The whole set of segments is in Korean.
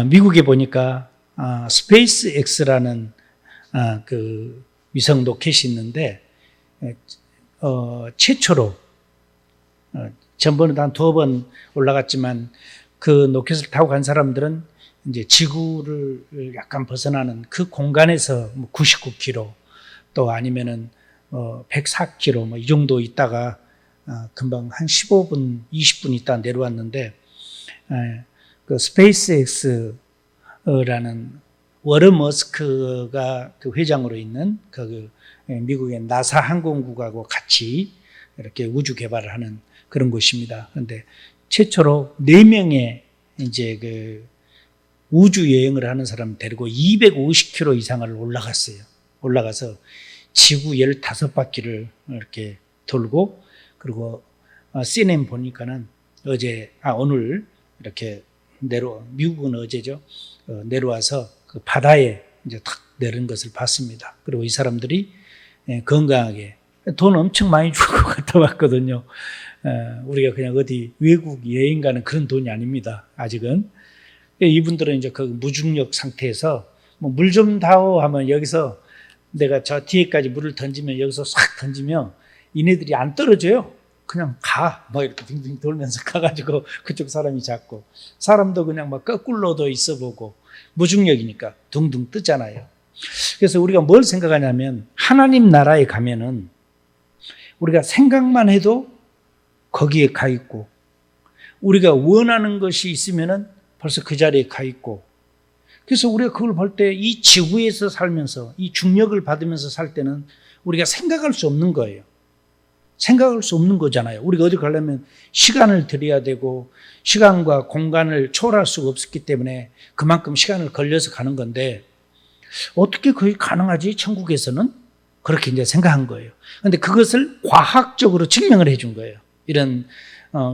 미국에 보니까 스페이스 X라는 그 위성 로켓이 있는데 최초로 전번에도 한 2번 올라갔지만 그 로켓을 타고 간 사람들은 이제 지구를 약간 벗어나는 그 공간에서 99km 또 아니면은 104km 이 정도 있다가 금방 한 15분, 20분 있다 내려왔는데 그 스페이스 X라는 워런 머스크가 그 회장으로 있는 그 미국의 나사 항공국하고 같이 이렇게 우주 개발을 하는 그런 곳입니다. 그런데 최초로 4명의 이제 그 우주 여행을 하는 사람 데리고 250km 이상을 올라가서 지구 15바퀴를 이렇게 돌고, 그리고 CNN 보니까는 오늘 이렇게 미국은 어제죠. 내려와서 그 바다에 이제 탁 내린 것을 봤습니다. 그리고 이 사람들이 건강하게 돈 엄청 많이 줄 것 같아 왔거든요. 우리가 그냥 어디 외국 여행 가는 그런 돈이 아닙니다. 아직은. 이분들은 이제 그 무중력 상태에서 물 좀 다오 하면 여기서 내가 저 뒤에까지 물을 던지면 여기서 싹 던지면 이네들이 안 떨어져요. 그냥 이렇게 빙빙 돌면서 가가지고 그쪽 사람이 잡고, 사람도 그냥 거꾸로도 있어 보고, 무중력이니까 둥둥 뜨잖아요. 그래서 우리가 뭘 생각하냐면 하나님 나라에 가면은 우리가 생각만 해도 거기에 가 있고, 우리가 원하는 것이 있으면은 벌써 그 자리에 가 있고, 그래서 우리가 그걸 볼 때 이 지구에서 살면서 이 중력을 받으면서 살 때는 우리가 생각할 수 없는 거예요. 생각할 수 없는 거잖아요. 우리가 어디 가려면 시간을 들여야 되고 시간과 공간을 초월할 수가 없었기 때문에 그만큼 시간을 걸려서 가는 건데, 어떻게 그게 가능하지? 천국에서는 그렇게 이제 생각한 거예요. 그런데 그것을 과학적으로 증명을 해준 거예요. 이런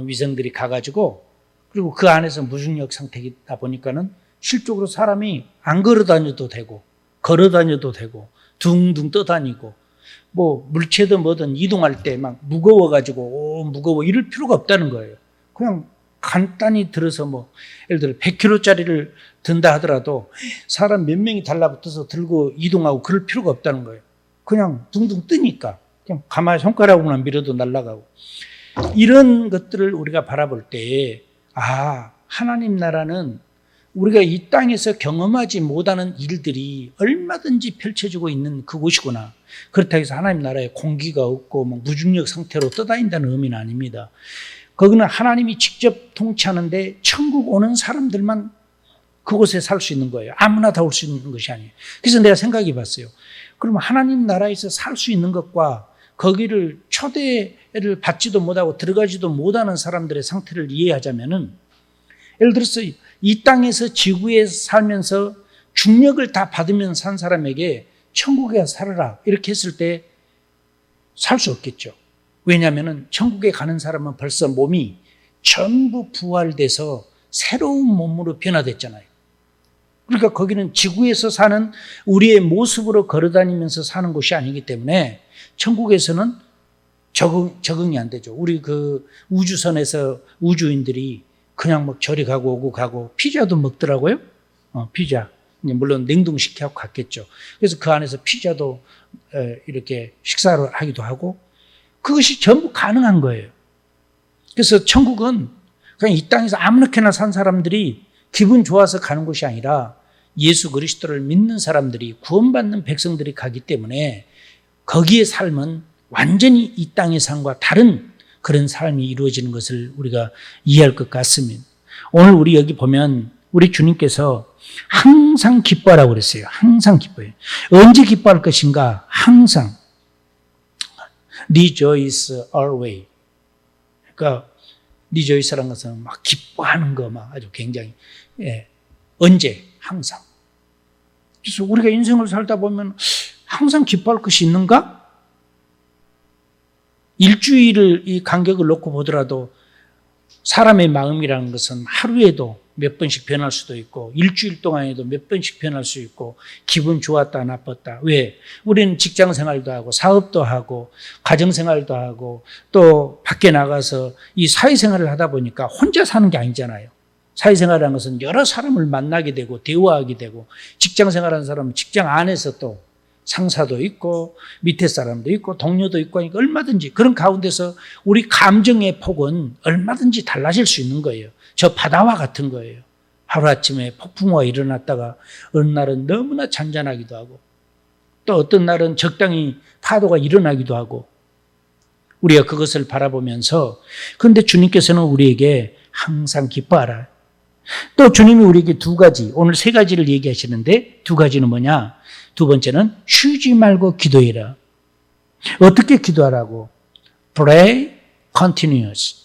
위성들이 가가지고, 그리고 그 안에서 무중력 상태이다 보니까는 실적으로 사람이 안 걸어 다녀도 되고 걸어 다녀도 되고 둥둥 떠다니고, 물체든 뭐든 이동할 때 막 무거워가지고 무거워 이럴 필요가 없다는 거예요. 그냥 간단히 들어서 예를 들어 100kg짜리를 든다 하더라도 사람 몇 명이 달라붙어서 들고 이동하고 그럴 필요가 없다는 거예요. 그냥 둥둥 뜨니까 그냥 가만히 손가락으로만 밀어도 날아가고. 이런 것들을 우리가 바라볼 때 하나님 나라는 우리가 이 땅에서 경험하지 못하는 일들이 얼마든지 펼쳐지고 있는 그곳이구나. 그렇다고 해서 하나님 나라에 공기가 없고 무중력 상태로 떠다닌다는 의미는 아닙니다. 거기는 하나님이 직접 통치하는데 천국 오는 사람들만 그곳에 살 수 있는 거예요. 아무나 다 올 수 있는 것이 아니에요. 그래서 내가 생각해 봤어요. 그러면 하나님 나라에서 살 수 있는 것과 거기를 초대를 받지도 못하고 들어가지도 못하는 사람들의 상태를 이해하자면은, 예를 들어서 이 땅에서 지구에 살면서 중력을 다 받으면서 산 사람에게 천국에 살아라 이렇게 했을 때 살 수 없겠죠. 왜냐하면 천국에 가는 사람은 벌써 몸이 전부 부활돼서 새로운 몸으로 변화됐잖아요. 그러니까 거기는 지구에서 사는 우리의 모습으로 걸어다니면서 사는 곳이 아니기 때문에 천국에서는 적응이 안 되죠. 우리 그 우주선에서 우주인들이 그냥 저리 가고 오고 가고 피자도 먹더라고요. 피자. 물론 냉동시켜서 갔겠죠. 그래서 그 안에서 피자도 이렇게 식사를 하기도 하고, 그것이 전부 가능한 거예요. 그래서 천국은 그냥 이 땅에서 아무렇게나 산 사람들이 기분 좋아서 가는 곳이 아니라 예수 그리스도를 믿는 사람들이, 구원받는 백성들이 가기 때문에 거기의 삶은 완전히 이 땅의 삶과 다른 그런 삶이 이루어지는 것을 우리가 이해할 것 같습니다. 오늘 우리 여기 보면 우리 주님께서 항상 기뻐하라고 그랬어요. 항상 기뻐해요. 언제 기뻐할 것인가? 항상. Rejoice always. 그러니까 rejoice라는 것은 기뻐하는 거 아주 굉장히, 언제? 항상. 그래서 우리가 인생을 살다 보면 항상 기뻐할 것이 있는가? 일주일을 이 간격을 놓고 보더라도 사람의 마음이라는 것은 하루에도 몇 번씩 변할 수도 있고 일주일 동안에도 몇 번씩 변할 수 있고, 기분 좋았다 나빴다. 왜? 우리는 직장 생활도 하고 사업도 하고 가정 생활도 하고 또 밖에 나가서 이 사회 생활을 하다 보니까 혼자 사는 게 아니잖아요. 사회생활이라는 것은 여러 사람을 만나게 되고 대화하게 되고, 직장생활하는 사람은 직장 안에서 또 상사도 있고 밑에 사람도 있고 동료도 있고 하니까 얼마든지 그런 가운데서 우리 감정의 폭은 얼마든지 달라질 수 있는 거예요. 저 바다와 같은 거예요. 하루아침에 폭풍우가 일어났다가 어느 날은 너무나 잔잔하기도 하고, 또 어떤 날은 적당히 파도가 일어나기도 하고, 우리가 그것을 바라보면서, 그런데 주님께서는 우리에게 항상 기뻐하라. 또 주님이 우리에게 두 가지, 오늘 세 가지를 얘기하시는데, 두 가지는 뭐냐? 두 번째는 쉬지 말고 기도해라. 어떻게 기도하라고? Pray continuous.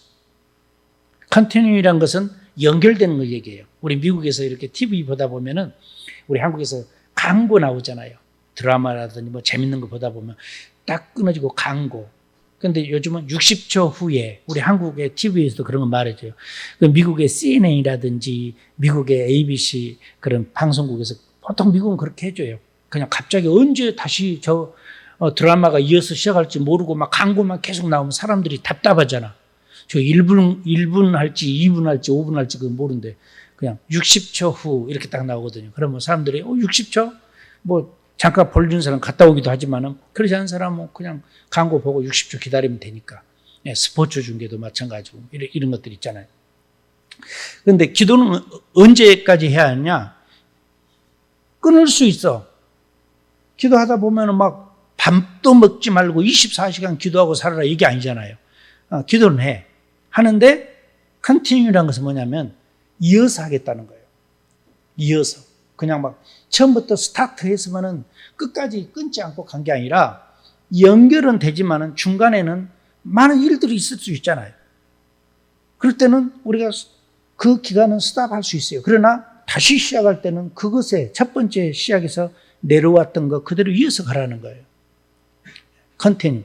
continu이란 것은 연결되는 걸 얘기해요. 우리 미국에서 이렇게 TV 보다 보면은, 우리 한국에서 광고 나오잖아요. 드라마라든지 뭐 재밌는 거 보다 보면 딱 끊어지고 광고. 그런데 요즘은 60초 후에 우리 한국의 TV에서도 그런 거 말해줘요. 그 미국의 CNN이라든지 미국의 ABC 그런 방송국에서 보통 미국은 그렇게 해줘요. 그냥 갑자기 언제 다시 저 드라마가 이어서 시작할지 모르고 막 광고만 계속 나오면 사람들이 답답하잖아. 저 1분 할지 2분 할지 5분 할지 그건 모르는데 그냥 60초 후 이렇게 딱 나오거든요. 그러면 사람들이 60초? 뭐 잠깐 볼리는 사람 갔다 오기도 하지만은 그러지 않은 사람은 그냥 광고 보고 60초 기다리면 되니까. 스포츠 중계도 마찬가지고 이런 것들 있잖아요. 그런데 기도는 언제까지 해야 하냐? 끊을 수 있어. 기도하다 보면은 막 밥도 먹지 말고 24시간 기도하고 살아라 이게 아니잖아요. 기도는 해. 하는데 continue라는 것은 뭐냐면 이어서 하겠다는 거예요. 이어서. 그냥 막 처음부터 스타트했으면은 끝까지 끊지 않고 간 게 아니라 연결은 되지만은 중간에는 많은 일들이 있을 수 있잖아요. 그럴 때는 우리가 그 기간은 스탑할 수 있어요. 그러나 다시 시작할 때는 그것에 첫 번째 시작에서 내려왔던 거 그대로 이어서 가라는 거예요. 컨티뉴.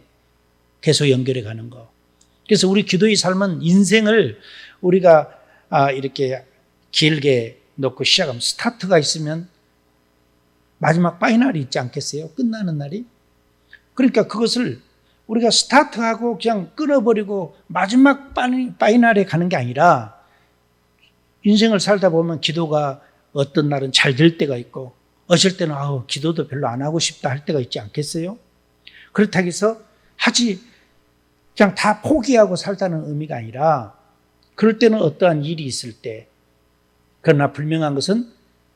계속 연결해 가는 거. 그래서 우리 기도의 삶은 인생을 우리가 이렇게 길게 놓고 시작하면 스타트가 있으면 마지막 파이널이 있지 않겠어요? 끝나는 날이? 그러니까 그것을 우리가 스타트하고 그냥 끊어버리고 마지막 파이널에 가는 게 아니라 인생을 살다 보면 기도가 어떤 날은 잘 될 때가 있고 어쩔 때는 기도도 별로 안 하고 싶다 할 때가 있지 않겠어요? 그렇다고 해서 그냥 다 포기하고 살다는 의미가 아니라 그럴 때는 어떠한 일이 있을 때, 그러나 분명한 것은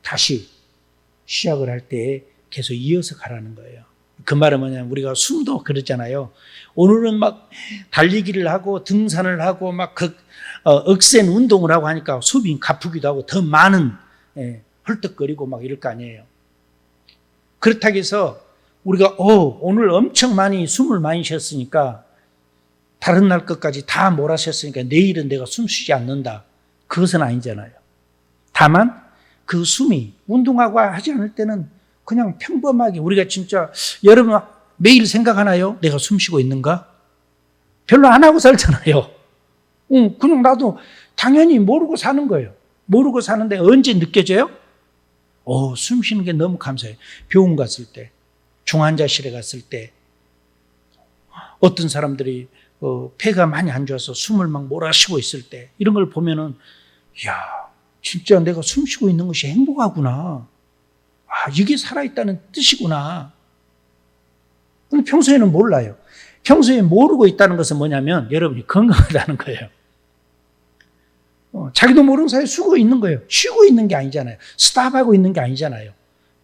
다시 시작을 할 때 계속 이어서 가라는 거예요. 그 말은 뭐냐면 우리가 숨도 그러잖아요. 오늘은 막 달리기를 하고 등산을 하고 막 억센 운동을 하고 하니까 숨이 가쁘기도 하고 더 많은 헐떡거리고 막 이럴 거 아니에요. 그렇다고 해서 우리가 오늘 엄청 많이 숨을 많이 쉬었으니까 다른 날 것까지 다 몰아쉬었으니까 내일은 내가 숨 쉬지 않는다. 그것은 아니잖아요. 다만 그 숨이 운동하고 하지 않을 때는 그냥 평범하게 우리가 진짜 여러분 매일 생각하나요? 내가 숨 쉬고 있는가? 별로 안 하고 살잖아요. 그냥 나도 당연히 모르고 사는 거예요. 모르고 사는데 언제 느껴져요? 숨 쉬는 게 너무 감사해요. 병원 갔을 때, 중환자실에 갔을 때, 어떤 사람들이 폐가 많이 안 좋아서 숨을 막 몰아쉬고 있을 때, 이런 걸 보면은, 진짜 내가 숨 쉬고 있는 것이 행복하구나. 이게 살아있다는 뜻이구나. 근데 평소에는 몰라요. 평소에 모르고 있다는 것은 뭐냐면, 여러분이 건강하다는 거예요. 자기도 모르는 사이에 쉬고 있는 거예요. 쉬고 있는 게 아니잖아요. 스탑하고 있는 게 아니잖아요.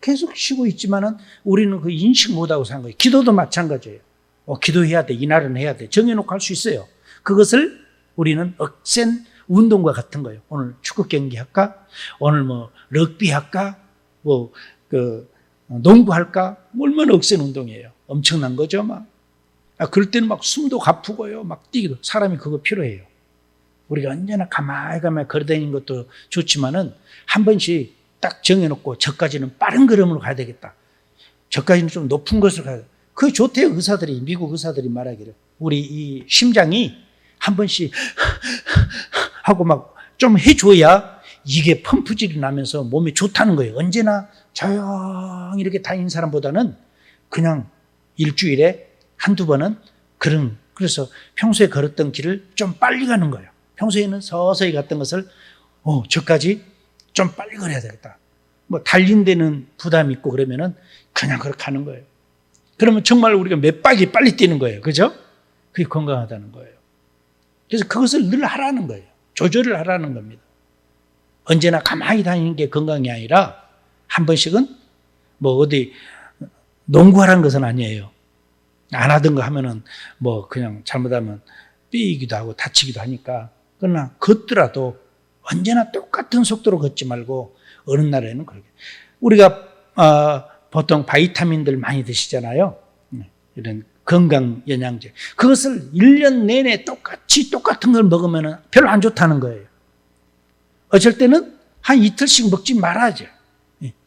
계속 쉬고 있지만은 우리는 그 인식 못하고 산 거예요. 기도도 마찬가지예요. 기도해야 돼. 이날은 해야 돼. 정해놓고 할 수 있어요. 그것을 우리는 억센 운동과 같은 거예요. 오늘 축구 경기 할까? 오늘 뭐 럭비 할까? 농구 할까? 얼마나 억센 운동이에요. 엄청난 거죠, 막. 그럴 때는 막 숨도 가쁘고요. 막 뛰기도. 사람이 그거 필요해요. 우리가 언제나 가만히 걸어다니는 것도 좋지만은 한 번씩 딱 정해놓고 저까지는 빠른 걸음으로 가야 되겠다. 저까지는 좀 높은 것으로 가야 되겠다. 그게 좋대요, 의사들이. 미국 의사들이 말하기를. 우리 이 심장이 한 번씩 하고 막 좀 해줘야 이게 펌프질이 나면서 몸에 좋다는 거예요. 언제나 조용히 이렇게 다니는 사람보다는 그냥 일주일에 한두 번은 그래서 평소에 걸었던 길을 좀 빨리 가는 거예요. 평소에는 서서히 갔던 것을 저까지 좀 빨리 걸어야 되겠다. 뭐 달린 데는 부담이 있고 그러면은 그냥 그렇게 하는 거예요. 그러면 정말 우리가 몇 박이 빨리 뛰는 거예요. 그죠? 그게 건강하다는 거예요. 그래서 그것을 늘 하라는 거예요. 조절을 하라는 겁니다. 언제나 가만히 다니는 게 건강이 아니라 한 번씩은 뭐 어디 농구하라는 것은 아니에요. 안 하던 거 하면은 뭐 그냥 잘못하면 삐이기도 하고 다치기도 하니까. 그러나 걷더라도 언제나 똑같은 속도로 걷지 말고 어느 날에는 그렇게. 우리가 보통 바이타민들 많이 드시잖아요. 이런 건강 영양제. 그것을 1년 내내 똑같은 걸 먹으면 별로 안 좋다는 거예요. 어쩔 때는 한 이틀씩 먹지 말아야죠.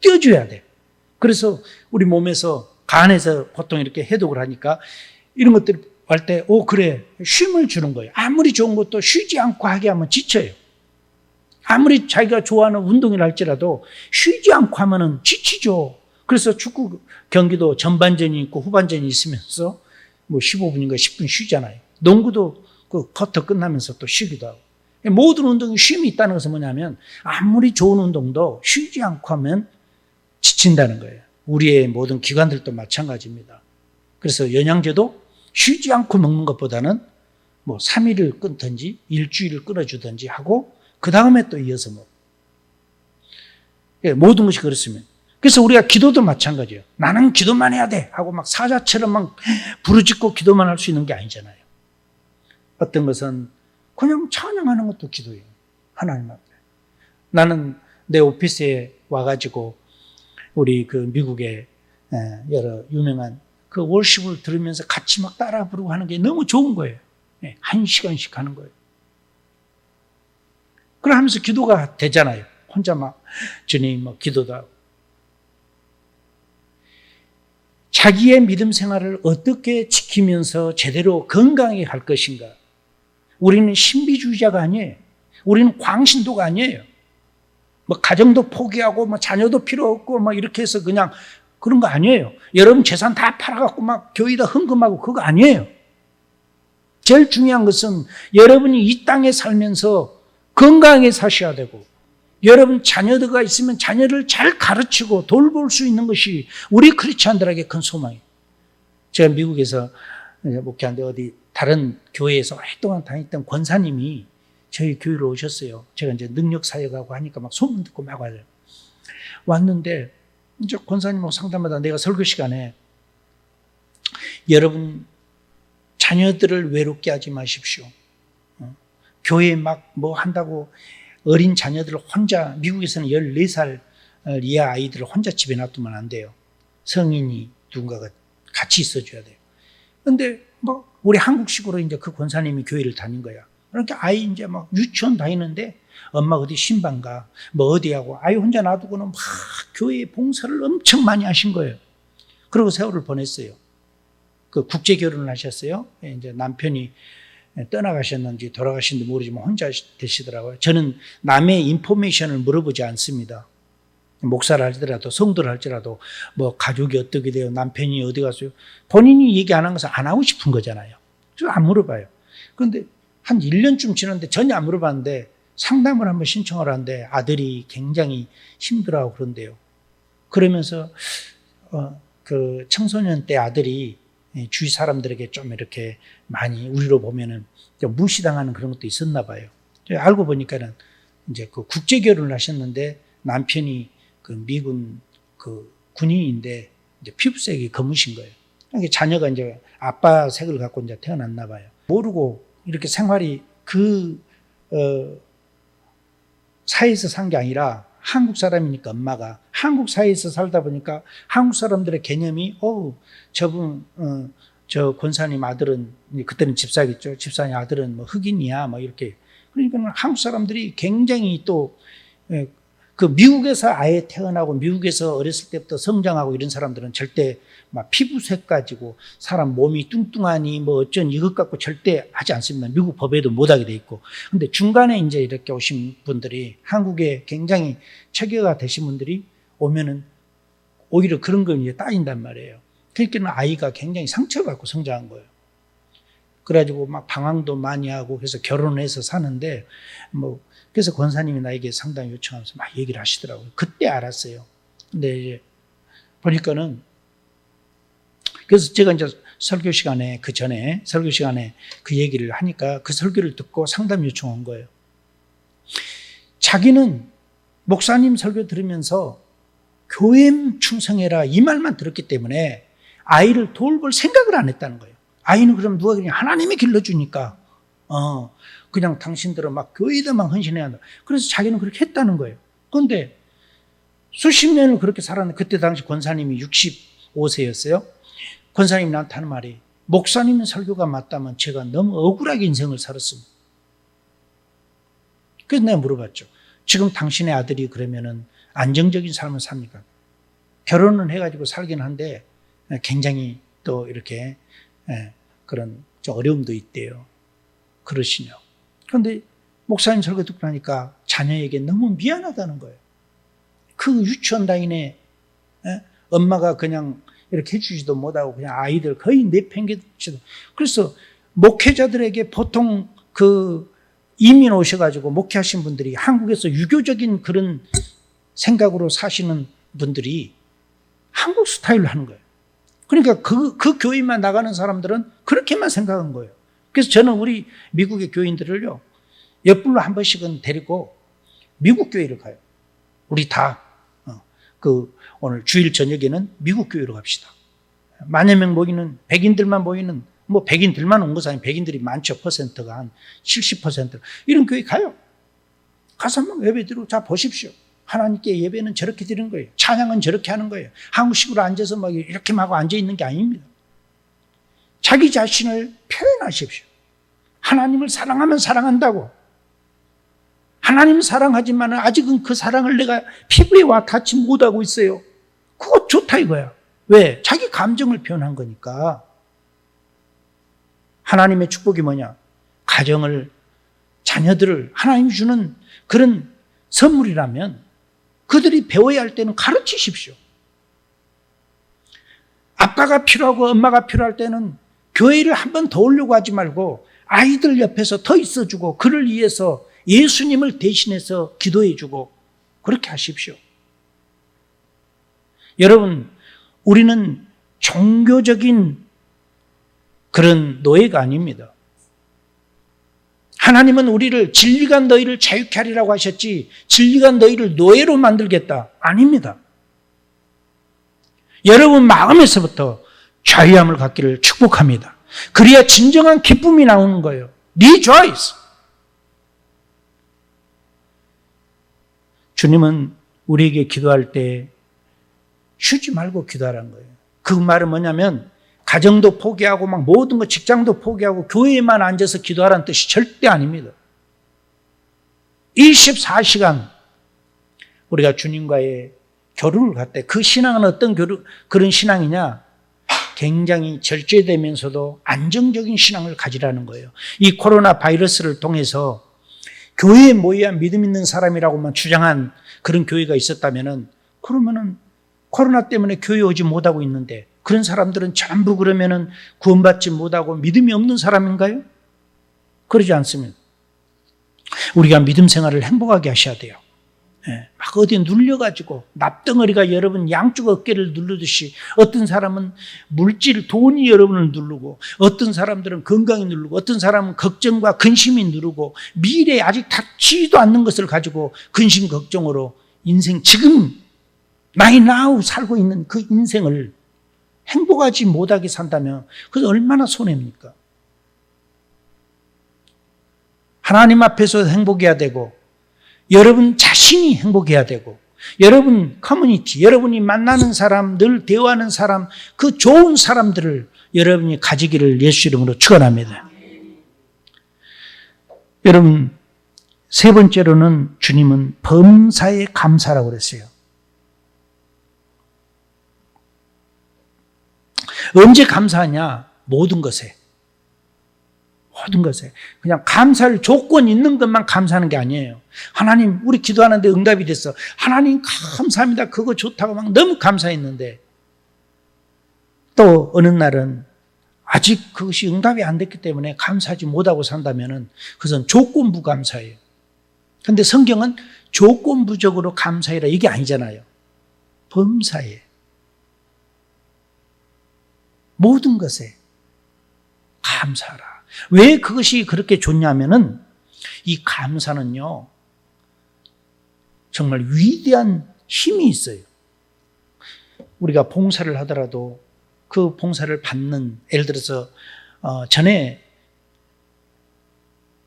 띄워줘야 돼. 그래서 우리 몸에서 간에서 보통 이렇게 해독을 하니까 이런 것들 할 때, 그래. 쉼을 주는 거예요. 아무리 좋은 것도 쉬지 않고 하게 하면 지쳐요. 아무리 자기가 좋아하는 운동을 할지라도 쉬지 않고 하면은 지치죠. 그래서 축구 경기도 전반전이 있고 후반전이 있으면서 뭐 15분인가 10분 쉬잖아요. 농구도 그 쿼터 끝나면서 또 쉬기도 하고. 모든 운동이 쉼이 있다는 것은 뭐냐면 아무리 좋은 운동도 쉬지 않고 하면 지친다는 거예요. 우리의 모든 기관들도 마찬가지입니다. 그래서 영양제도 쉬지 않고 먹는 것보다는 뭐 3일을 끊든지 일주일을 끊어주든지 하고 그 다음에 또 이어서 먹고. 모든 것이 그렇습니다. 그래서 우리가 기도도 마찬가지예요. 나는 기도만 해야 돼 하고 막 사자처럼 막 부르짖고 기도만 할 수 있는 게 아니잖아요. 어떤 것은 그냥 찬양하는 것도 기도예요. 하나님 앞에. 나는 내 오피스에 와가지고 우리 그 미국의 여러 유명한 그 월십을 들으면서 같이 막 따라 부르고 하는 게 너무 좋은 거예요. 1시간씩 하는 거예요. 그러면서 기도가 되잖아요. 혼자 막 주님 뭐 기도도 하고. 자기의 믿음 생활을 어떻게 지키면서 제대로 건강하게 갈 것인가. 우리는 신비주의자가 아니에요. 우리는 광신도가 아니에요. 뭐 가정도 포기하고 뭐 자녀도 필요 없고 뭐 이렇게 해서 그냥 그런 거 아니에요. 여러분 재산 다 팔아갖고 막 교회에다 헌금하고 그거 아니에요. 제일 중요한 것은 여러분이 이 땅에 살면서 건강하게 사셔야 되고 여러분 자녀들과 있으면 자녀를 잘 가르치고 돌볼 수 있는 것이 우리 크리스찬들에게 큰 소망이에요. 제가 미국에서 목회하는데 어디 다른 교회에서 오랫동안 다녔던 권사님이 저희 교회로 오셨어요. 제가 이제 능력사역하고 하니까 막 소문 듣고 막 와요. 왔는데 이제 권사님하고 상담하다 내가 설교 시간에 여러분 자녀들을 외롭게 하지 마십시오. 교회에 막 뭐 한다고 어린 자녀들을 혼자, 미국에서는 14살 이하 아이들을 혼자 집에 놔두면 안 돼요. 성인이 누군가가 같이 있어줘야 돼요. 근데 뭐 우리 한국식으로 이제 그 권사님이 교회를 다닌 거야. 그러니까 아이 이제 막 유치원 다니는데 엄마 어디 신방가 뭐 어디하고 아이 혼자 놔두고는 막 교회 봉사를 엄청 많이 하신 거예요. 그리고 세월을 보냈어요. 그 국제 결혼을 하셨어요. 이제 남편이 떠나가셨는지 돌아가신지 모르지만 혼자 되시더라고요. 저는 남의 인포메이션을 물어보지 않습니다. 목사를 할지라도 성도를 할지라도 뭐 가족이 어떻게 돼요? 남편이 어디 갔어요? 본인이 얘기 안 한 것은 안 하고 싶은 거잖아요. 그래서 안 물어봐요. 그런데 한 1년쯤 지났는데 전혀 안 물어봤는데 상담을 한번 신청을 하는데 아들이 굉장히 힘들어하고 그런데요. 그러면서 그 청소년 때 아들이 주위 사람들에게 좀 이렇게 많이 우리로 보면은 좀 무시당하는 그런 것도 있었나 봐요. 알고 보니까는 이제 그 국제 결혼을 하셨는데 남편이 그 미군 그 군인인데 이제 피부색이 검으신 거예요. 그러니까 자녀가 이제 아빠 색을 갖고 이제 태어났나 봐요. 모르고 이렇게 생활이 그 사회에서 산 게 아니라 한국 사람이니까 엄마가 한국 사회에서 살다 보니까 한국 사람들의 개념이 저분 저 권사님 아들은 그때는 집사겠죠. 집사님 아들은 뭐 흑인이야 뭐 이렇게. 그러니까 한국 사람들이 굉장히 또 그 미국에서 아예 태어나고 미국에서 어렸을 때부터 성장하고 이런 사람들은 절대 막 피부색 가지고 사람 몸이 뚱뚱하니 뭐 어쩐 이것 갖고 절대 하지 않습니다. 미국 법에도 못하게 돼 있고. 근데 중간에 이제 이렇게 오신 분들이 한국에 굉장히 체계가 되신 분들이 오면은 오히려 그런 걸 이제 따진단 말이에요. 그러니까 아이가 굉장히 상처를 받고 성장한 거예요. 그래가지고 막 방황도 많이 하고 그래서 결혼해서 사는데 그래서 권사님이 나에게 상담 요청하면서 막 얘기를 하시더라고요. 그때 알았어요. 근데 이제 보니까는 그래서 제가 이제 설교 시간에 그 얘기를 하니까 그 설교를 듣고 상담 요청한 거예요. 자기는 목사님 설교 들으면서 교회 충성해라 이 말만 들었기 때문에 아이를 돌볼 생각을 안 했다는 거예요. 아이는 그럼 누가 그냥 하나님이 길러주니까 그냥 당신들은 막 교회에다만 헌신해야 한다. 그래서 자기는 그렇게 했다는 거예요. 그런데 수십 년을 그렇게 살았는데 그때 당시 권사님이 65세였어요. 권사님이 나한테 하는 말이 목사님 설교가 맞다면 제가 너무 억울하게 인생을 살았습니다. 그래서 내가 물어봤죠. 지금 당신의 아들이 그러면은 안정적인 삶을 삽니까? 결혼은 해가지고 살긴 한데 굉장히 또 이렇게 그런 어려움도 있대요. 그러시냐고. 그런데 목사님 설교 듣고 나니까 자녀에게 너무 미안하다는 거예요. 그 유치원 다니네 엄마가 그냥 이렇게 해주지도 못하고 그냥 아이들 거의 내팽개치도. 그래서 목회자들에게 보통 그 이민 오셔가지고 목회하신 분들이 한국에서 유교적인 그런 생각으로 사시는 분들이 한국 스타일로 하는 거예요. 그러니까 그 교회만 나가는 사람들은 그렇게만 생각한 거예요. 그래서 저는 우리 미국의 교인들을요, 옆불로 한 번씩은 데리고 미국 교회를 가요. 우리 다, 오늘 주일 저녁에는 미국 교회로 갑시다. 만여 명 모이는, 백인들만 모이는, 백인들만 온 것이 아니고 백인들이 많죠. 퍼센트가 한 70%. 이런 교회 가요. 가서 막 예배 드리고, 자, 보십시오. 하나님께 예배는 저렇게 드리는 거예요. 찬양은 저렇게 하는 거예요. 한국식으로 앉아서 막 이렇게 하고 앉아있는 게 아닙니다. 자기 자신을 표현하십시오. 하나님을 사랑하면 사랑한다고. 하나님 사랑하지만 아직은 그 사랑을 내가 피부에 와 닿지 못하고 있어요. 그거 좋다 이거야. 왜? 자기 감정을 표현한 거니까. 하나님의 축복이 뭐냐? 가정을, 자녀들을 하나님이 주는 그런 선물이라면 그들이 배워야 할 때는 가르치십시오. 아빠가 필요하고 엄마가 필요할 때는 교회를 한 번 더 오려고 하지 말고 아이들 옆에서 더 있어주고 그를 위해서 예수님을 대신해서 기도해주고 그렇게 하십시오. 여러분, 우리는 종교적인 그런 노예가 아닙니다. 하나님은 우리를 진리가 너희를 자유케 하리라고 하셨지 진리가 너희를 노예로 만들겠다. 아닙니다. 여러분 마음에서부터 자유함을 갖기를 축복합니다. 그래야 진정한 기쁨이 나오는 거예요. Rejoice. 주님은 우리에게 기도할 때 쉬지 말고 기도하라는 거예요. 그 말은 뭐냐면 가정도 포기하고 막 모든 거 직장도 포기하고 교회에만 앉아서 기도하라는 뜻이 절대 아닙니다. 24시간 우리가 주님과의 교류를 갖대. 그 신앙은 어떤 그런 신앙이냐? 굉장히 절제되면서도 안정적인 신앙을 가지라는 거예요. 이 코로나 바이러스를 통해서 교회에 모여야 믿음 있는 사람이라고만 주장한 그런 교회가 있었다면은 그러면은 코로나 때문에 교회 오지 못하고 있는데 그런 사람들은 전부 그러면은 구원받지 못하고 믿음이 없는 사람인가요? 그러지 않습니다. 우리가 믿음 생활을 행복하게 하셔야 돼요. 막 어디 눌려가지고 납덩어리가 여러분 양쪽 어깨를 누르듯이 어떤 사람은 물질, 돈이 여러분을 누르고 어떤 사람들은 건강이 누르고 어떤 사람은 걱정과 근심이 누르고 미래에 아직 닥치지도 않는 것을 가지고 근심, 걱정으로 인생 지금 나이 나우 살고 있는 그 인생을 행복하지 못하게 산다면 그게 얼마나 손해입니까? 하나님 앞에서 행복해야 되고 여러분 자신이 행복해야 되고 여러분 커뮤니티, 여러분이 만나는 사람, 늘 대화하는 사람, 그 좋은 사람들을 여러분이 가지기를 예수 이름으로 축원합니다. 여러분 세 번째로는 주님은 범사에 감사라고 그랬어요. 언제 감사하냐? 모든 것에. 모든 것에. 그냥 감사할 조건 있는 것만 감사하는 게 아니에요. 하나님, 우리 기도하는데 응답이 됐어. 하나님, 감사합니다. 그거 좋다고 막 너무 감사했는데 또 어느 날은 아직 그것이 응답이 안 됐기 때문에 감사하지 못하고 산다면은 그것은 조건부 감사예요. 그런데 성경은 조건부적으로 감사해라 이게 아니잖아요. 범사에 모든 것에 감사하라. 왜 그것이 그렇게 좋냐면은 이 감사는요 정말 위대한 힘이 있어요. 우리가 봉사를 하더라도 그 봉사를 받는, 예를 들어서 전에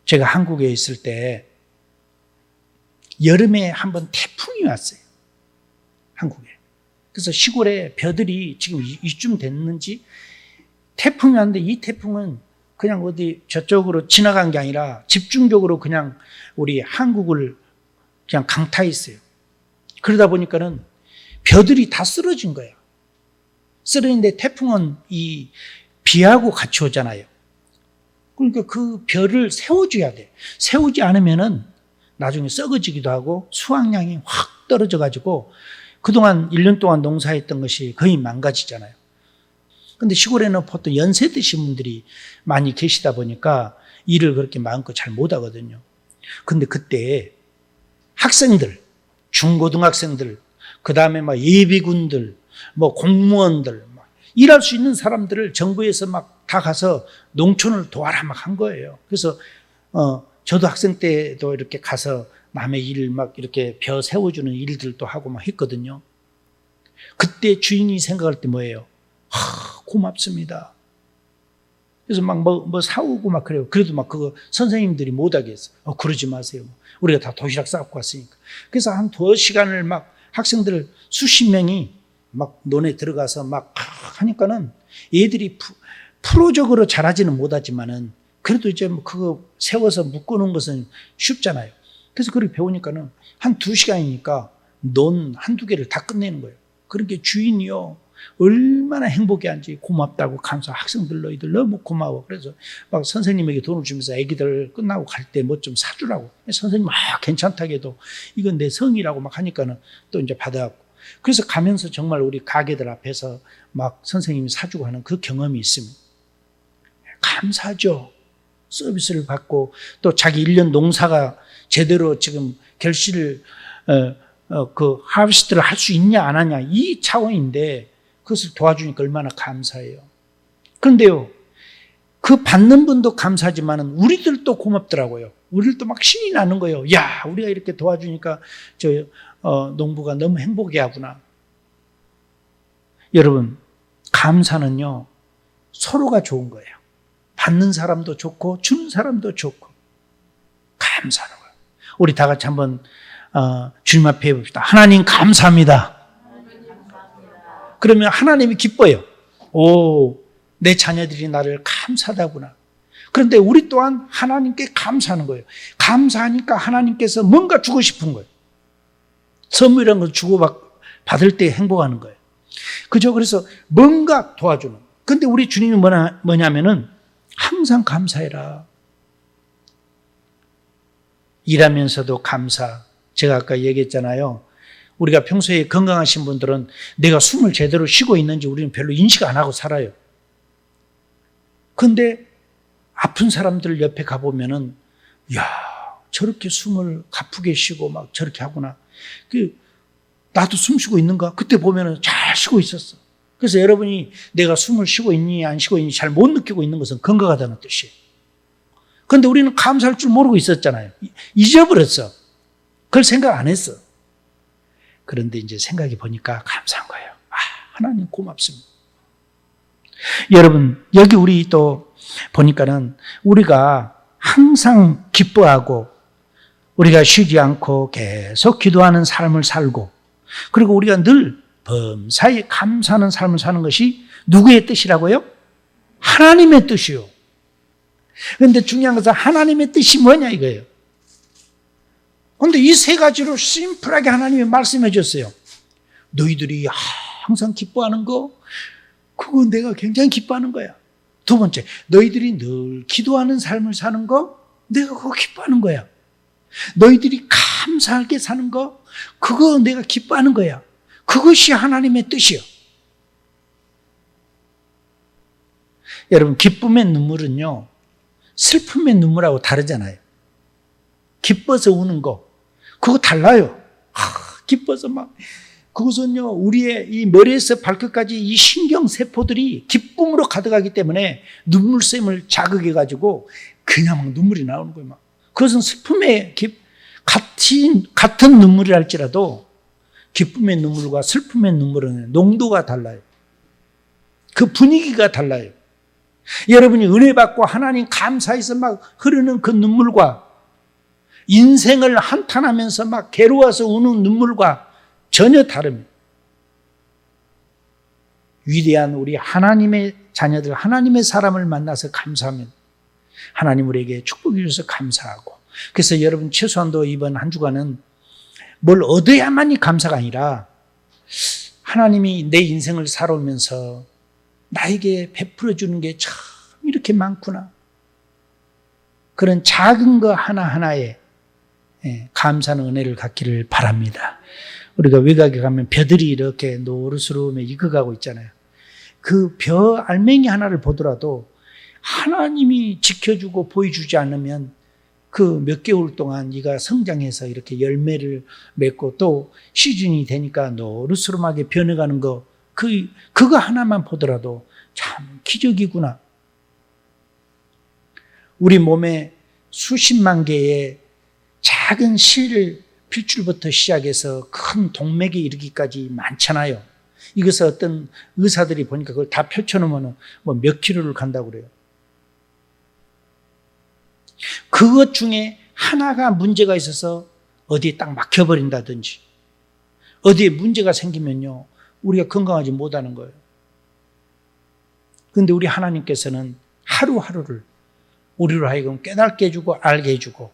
제가 한국에 있을 때 여름에 한번 태풍이 왔어요. 한국에. 그래서 시골에 벼들이 지금 이쯤 됐는지 태풍이 왔는데 이 태풍은 그냥 어디 저쪽으로 지나간 게 아니라 집중적으로 그냥 우리 한국을 그냥 강타했어요. 그러다 보니까는 벼들이 다 쓰러진 거예요. 쓰러진데 태풍은 이 비하고 같이 오잖아요. 그러니까 그 벼를 세워줘야 돼. 세우지 않으면은 나중에 썩어지기도 하고 수확량이 확 떨어져가지고 그동안 1년 동안 농사했던 것이 거의 망가지잖아요. 근데 시골에는 보통 연세 드신 분들이 많이 계시다 보니까 일을 그렇게 마음껏 잘 못하거든요. 근데 그때 학생들, 중고등학생들, 그 다음에 막 예비군들, 뭐 공무원들, 막 일할 수 있는 사람들을 정부에서 막 다 가서 농촌을 도와라 막 한 거예요. 그래서 저도 학생 때도 이렇게 가서 남의 일 막 이렇게 벼 세워주는 일들도 하고 막 했거든요. 그때 주인이 생각할 때 뭐예요? 고맙습니다. 그래서 막 뭐 사오고 막 그래요. 그래도 막 그거 선생님들이 못하게 했어. 그러지 마세요. 우리가 다 도시락 싸고 왔으니까. 그래서 한 2시간을 막 학생들 수십 명이 막 논에 들어가서 막 하니까는 얘들이 프로적으로 잘하지는 못하지만은 그래도 이제 뭐 그거 세워서 묶어놓은 것은 쉽잖아요. 그래서 그렇게 배우니까는 한 2시간이니까 논 한두 개를 다 끝내는 거예요. 그러니까 주인이요. 얼마나 행복해한지 고맙다고 감사. 학생들 너희들 너무 고마워. 그래서 막 선생님에게 돈을 주면서 애기들 끝나고 갈 때 뭐 좀 사주라고. 선생님 괜찮다고 해도 이건 내 성이라고 막 하니까는 또 이제 받아갖고. 그래서 가면서 정말 우리 가게들 앞에서 막 선생님이 사주고 하는 그 경험이 있습니다. 감사하죠. 서비스를 받고 또 자기 1년 농사가 제대로 지금 결실을 그 하비스트를 할 수 있냐 안 하냐 이 차원인데 그것을 도와주니까 얼마나 감사해요. 그런데요, 그 받는 분도 감사하지만은 우리들도 고맙더라고요. 우리들도 막 신이 나는 거예요. 야, 우리가 이렇게 도와주니까 농부가 너무 행복해하구나. 여러분, 감사는요 서로가 좋은 거예요. 받는 사람도 좋고 주는 사람도 좋고 감사하는 거예요. 우리 다 같이 한번 주님 앞에 해봅시다. 하나님 감사합니다. 그러면 하나님이 기뻐요. 오, 내 자녀들이 나를 감사하다구나. 그런데 우리 또한 하나님께 감사하는 거예요. 감사하니까 하나님께서 뭔가 주고 싶은 거예요. 선물이라는 걸 주고 받을 때 행복하는 거예요. 그죠? 그래서 뭔가 도와주는. 근데 우리 주님이 뭐냐면은 항상 감사해라. 일하면서도 감사. 제가 아까 얘기했잖아요. 우리가 평소에 건강하신 분들은 내가 숨을 제대로 쉬고 있는지 우리는 별로 인식 안 하고 살아요. 근데 아픈 사람들 옆에 가보면은, 야, 저렇게 숨을 가쁘게 쉬고 막 저렇게 하구나. 나도 숨 쉬고 있는가? 그때 보면은 잘 쉬고 있었어. 그래서 여러분이 내가 숨을 쉬고 있니, 안 쉬고 있니 잘 못 느끼고 있는 것은 건강하다는 뜻이에요. 그런데 우리는 감사할 줄 모르고 있었잖아요. 잊어버렸어. 그걸 생각 안 했어. 그런데 이제 생각해 보니까 감사한 거예요. 하나님 고맙습니다. 여러분, 여기 우리 또 보니까는 우리가 항상 기뻐하고 우리가 쉬지 않고 계속 기도하는 삶을 살고 그리고 우리가 늘 범사에 감사하는 삶을 사는 것이 누구의 뜻이라고요? 하나님의 뜻이요. 그런데 중요한 것은 하나님의 뜻이 뭐냐 이거예요. 그런데 이 세 가지로 심플하게 하나님이 말씀해 줬어요. 너희들이 항상 기뻐하는 거, 그거 내가 굉장히 기뻐하는 거야. 두 번째, 너희들이 늘 기도하는 삶을 사는 거, 내가 그거 기뻐하는 거야. 너희들이 감사하게 사는 거, 그거 내가 기뻐하는 거야. 그것이 하나님의 뜻이요. 여러분, 기쁨의 눈물은요, 슬픔의 눈물하고 다르잖아요. 기뻐서 우는 거, 그거 달라요. 기뻐서 막, 그것은요, 우리의 이 머리에서 발끝까지 이 신경세포들이 기쁨으로 가득하기 때문에 눈물샘을 자극해가지고 그냥 막 눈물이 나오는 거예요. 막. 그것은 슬픔의 같은 눈물이랄지라도 기쁨의 눈물과 슬픔의 눈물은 농도가 달라요. 그 분위기가 달라요. 여러분이 은혜 받고 하나님 감사해서 막 흐르는 그 눈물과 인생을 한탄하면서 막 괴로워서 우는 눈물과 전혀 다릅니다. 위대한 우리 하나님의 자녀들, 하나님의 사람을 만나서 감사하면 하나님 우리에게 축복해 주셔서 감사하고, 그래서 여러분 최소한도 이번 한 주간은 뭘 얻어야만이 감사가 아니라 하나님이 내 인생을 살아오면서 나에게 베풀어 주는 게 참 이렇게 많구나, 그런 작은 거 하나하나에 감사하는 은혜를 갖기를 바랍니다. 우리가 외곽에 가면 벼들이 이렇게 노르스름에 익어가고 있잖아요. 그 벼 알맹이 하나를 보더라도 하나님이 지켜주고 보여주지 않으면 그 몇 개월 동안 이가 성장해서 이렇게 열매를 맺고 또 시즌이 되니까 노르스름하게 변해가는 거, 그거 하나만 보더라도 참 기적이구나. 우리 몸에 수십만 개의 작은 실 필줄부터 시작해서 큰 동맥에 이르기까지 많잖아요. 이것을 어떤 의사들이 보니까 그걸 다 펼쳐놓으면 뭐 몇 킬로를 간다고 그래요. 그것 중에 하나가 문제가 있어서 어디에 딱 막혀버린다든지 어디에 문제가 생기면요, 우리가 건강하지 못하는 거예요. 그런데 우리 하나님께서는 하루하루를 우리로 하여금 깨닫게 해주고 알게 해주고,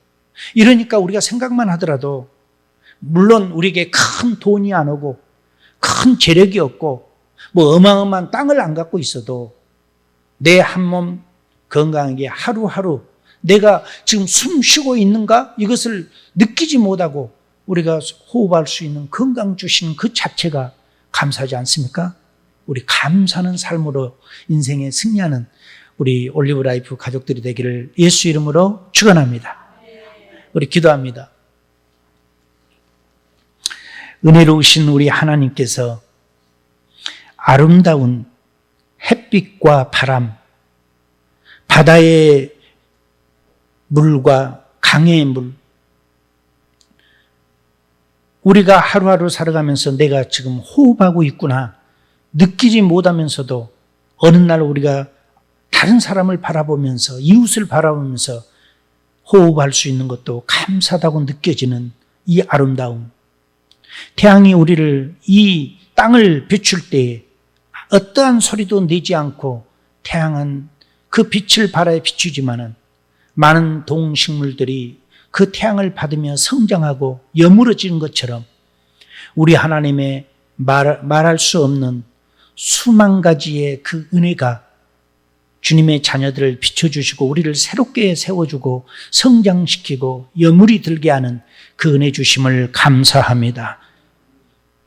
이러니까 우리가 생각만 하더라도, 물론 우리에게 큰 돈이 안 오고 큰 재력이 없고 뭐 어마어마한 땅을 안 갖고 있어도 내 한 몸 건강하게 하루하루 내가 지금 숨 쉬고 있는가, 이것을 느끼지 못하고 우리가 호흡할 수 있는 건강 주시는 그 자체가 감사하지 않습니까? 우리 감사하는 삶으로 인생에 승리하는 우리 올리브라이프 가족들이 되기를 예수 이름으로 축원합니다. 우리 기도합니다. 은혜로우신 우리 하나님께서 아름다운 햇빛과 바람, 바다의 물과 강의 물, 우리가 하루하루 살아가면서 내가 지금 호흡하고 있구나 느끼지 못하면서도 어느 날 우리가 다른 사람을 바라보면서, 이웃을 바라보면서 호흡할 수 있는 것도 감사하다고 느껴지는 이 아름다움, 태양이 우리를, 이 땅을 비출 때 어떠한 소리도 내지 않고 태양은 그 빛을 발하에 비추지만은 많은 동식물들이 그 태양을 받으며 성장하고 여물어지는 것처럼 우리 하나님의 말할 수 없는 수만 가지의 그 은혜가 주님의 자녀들을 비춰주시고 우리를 새롭게 세워주고 성장시키고 여물이 들게 하는 그 은혜 주심을 감사합니다.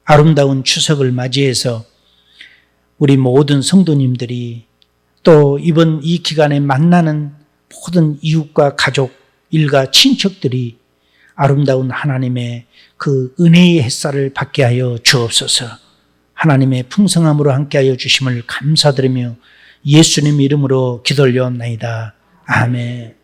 아름다운 추석을 맞이해서 우리 모든 성도님들이 또 이번 이 기간에 만나는 모든 이웃과 가족, 일가, 친척들이 아름다운 하나님의 그 은혜의 햇살을 받게 하여 주옵소서. 하나님의 풍성함으로 함께하여 주심을 감사드리며 예수님 이름으로 기도 올려옵나이다. 아멘.